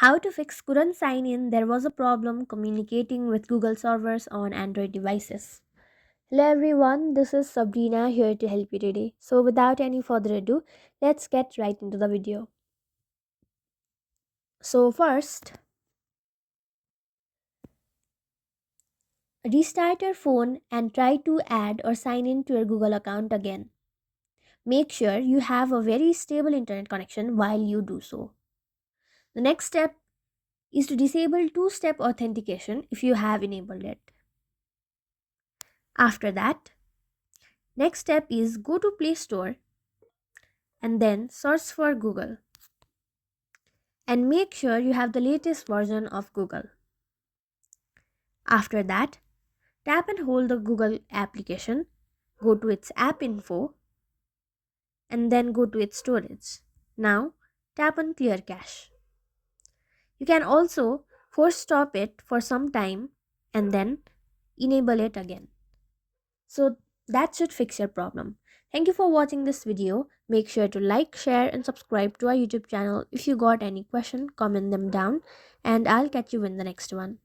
How to fix couldn't sign in. There was a problem communicating with Google servers on Android devices. Hello everyone, this is Sabrina here to help you today. So without any further ado, let's get right into the video. So first, restart your phone and try to add or sign in to your Google account again. Make sure you have a very stable internet connection while you do so. The next step is to disable two-step authentication if you have enabled it. After that, next step is go to Play Store and then search for Google and make sure you have the latest version of Google. After that, tap and hold the Google application, go to its app info and then go to its storage. Now tap on clear cache. You can also force stop it for some time and then enable it again. So that should fix your problem. Thank you for watching this video. Make sure to like, share and subscribe to our YouTube channel. If you got any question, comment them down and I'll catch you in the next one.